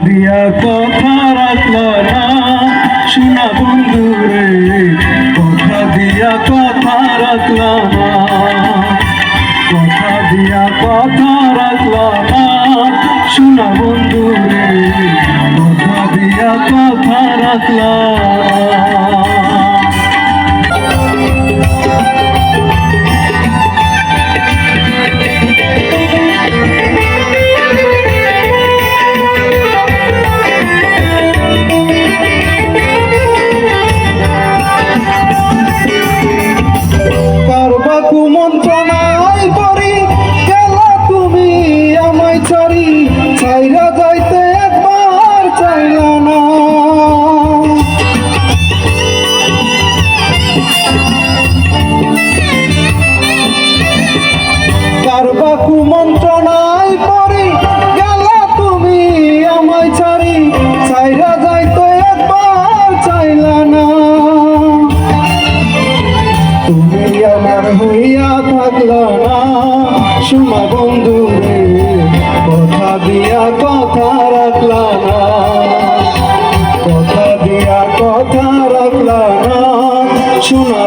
দিয়া কথা রাখলা না শোনা বন্ধু রে, কথা দিয়া কথা রাখলা না, কথা দিয়া কথা রাখলা না শোনা বন্ধু রে, কথা দিয়া কথা রাখলা কুমন্ত্রণায় পড়ি গেলা তুমি আমায় ছাড়ি, ছাইরা যাইতে একবার চাইলা না। তুমি আমার হইয়া থাকলা না শোনা বন্ধু রে, কথা দিয়া কথা রাখলা না, কথা দিয়া কথা রাখলা না শোনা